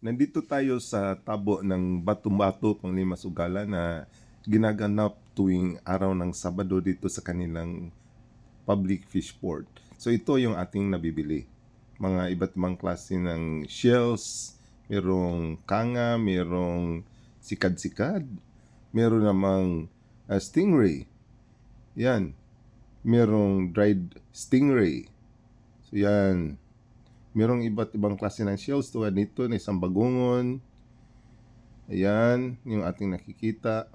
Nandito tayo sa tabo ng Batu-Batu, Panglima Sugala na ginaganap tuwing araw ng Sabado dito sa kanilang public fish port. So ito yung ating nabibili. Mga iba't ibang klase ng shells, merong kanga, merong sikad-sikad, meron namang stingray. Yan, merong dried stingray. So yan, merong iba't ibang klase ng shells tulad nito na isang bagungon. Ayan, yung ating nakikita.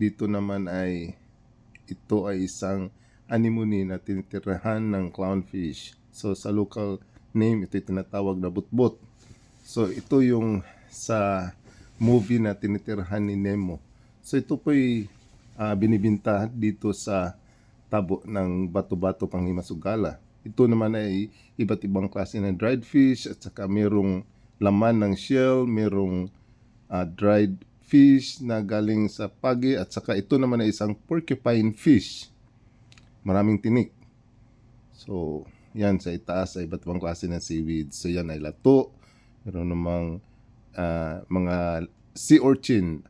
Dito naman ay ito ay isang anemone na tinitirahan ng clownfish. So sa local name, ito tinatawag na butbut. So ito yung sa movie na tinitirahan ni Nemo. So ito po'y binibinta dito sa tabo ng Batu-Batu, Panglima Sugala. Ito naman ay iba't ibang klase ng dried fish at saka merong laman ng shell, merong dried fish na galing sa pagi at saka ito naman ay isang porcupine fish. Maraming tinik. So, yan sa itaas ay iba't ibang klase ng seaweed. So, yan ay lato. Meron namang mga sea urchin,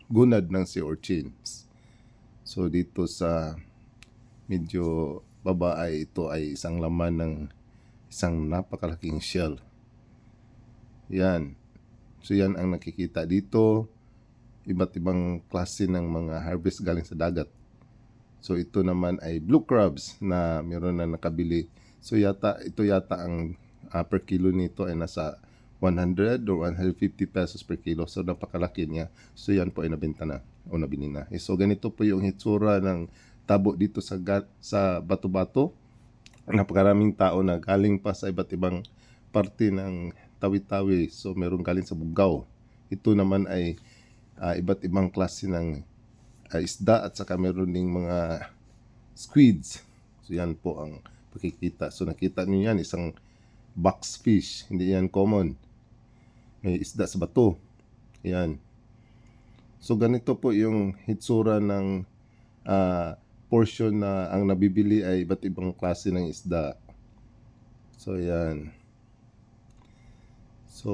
gunad ng sea urchins. So, dito sa medyo baba ay ito ay isang laman ng isang napakalaking shell. Yan. So yan ang nakikita dito. Iba't ibang klase ng mga harvest galing sa dagat. So ito naman ay blue crabs na meron na nakabili. So ito yata ang per kilo nito ay nasa 100 or 150 pesos per kilo. So napakalaki niya. So yan po ay nabenta na o nabili na. So ganito po yung hitsura ng tabo dito sa Batu-Batu. Napakaraming tao na galing pa sa iba't ibang parte ng Tawi-Tawi. So meron galing sa Bugao. Ito naman ay iba't ibang klase ng isda at saka meron ding mga squids. So yan po ang pakikita. So nakita niyo yan, isang box fish. Hindi yan common. May isda sa bato. Yan. So ganito po yung hitsura ng portion na ang nabibili ay iba't ibang klase ng isda. So yan. So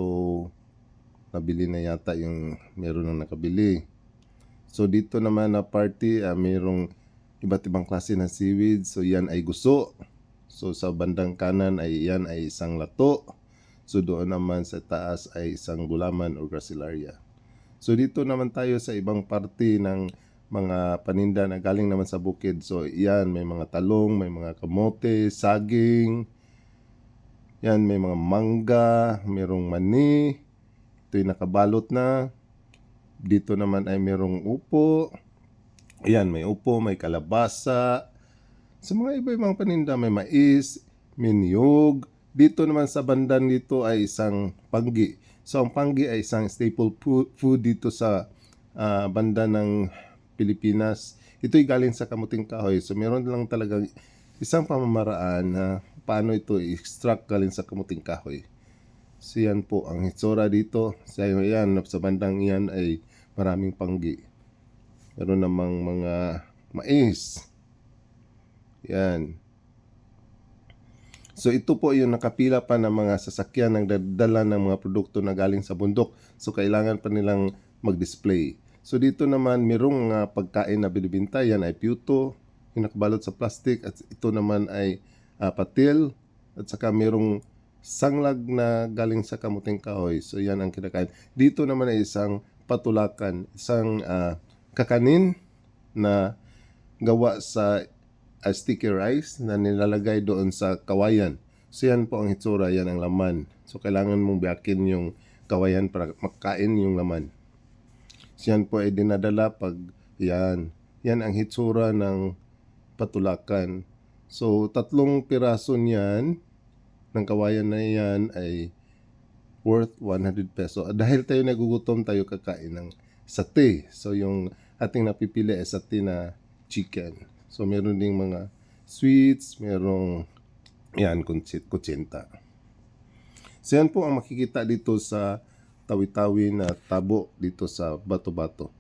nabili na yata yung meron na nakabili. So dito naman na party mayroong iba't ibang klase ng seaweed. So yan ay guso. So sa bandang kanan ay yan ay isang lato. So doon naman sa taas ay isang gulaman o gracilaria. So dito naman tayo sa ibang parte ng mga paninda na galing naman sa bukid. So yan, may mga talong, may mga kamote, saging. Yan, may mga mangga, mayroong mani. Ito'y nakabalot na. Dito naman ay mayroong upo. Yan, may upo, may kalabasa. Sa mga iba-ibang paninda, may mais, may niyog. Dito naman sa bandan dito ay isang panggi. So ang panggi ay isang staple food dito sa banda ng Pilipinas. Ito'y galing sa kamuting kahoy. So meron lang talagang isang pamamaraan na paano ito i-extract galing sa kamuting kahoy. So yan po ang hitsura dito. So yan, sa bandang yan ay maraming panggi. Meron namang mga mais. Yan. So ito po yung nakapila pa ng mga sasakyan ng dadala ng mga produkto na galing sa bundok. So kailangan pa nilang mag-display. So dito naman mayroong pagkain na binibinta. Yan ay pyuto, yung nakabalot sa plastic. At ito naman ay patil. At saka mayroong sanglag na galing sa kamuting kahoy. So yan ang kinakain. Dito naman ay isang patulakan. Isang kakanin na gawa sa sticky rice na nilalagay doon sa kawayan. So yan po ang hitsura. Yan ang laman. So kailangan mong biyakin yung kawayan para makain yung laman. So yan po ay dinadala pag yan. Yan ang hitsura ng patulakan. So 3 piraso niyan ng kawayan na yan ay worth 100 peso. Dahil tayo nagugutom, tayo kakain ng sate. So yung ating napipili ay sate na chicken. So meron ding mga sweets, merong yan, kutsinta. So yan po ang makikita dito sa Tawi-Tawi na tabo dito sa Batu-Batu.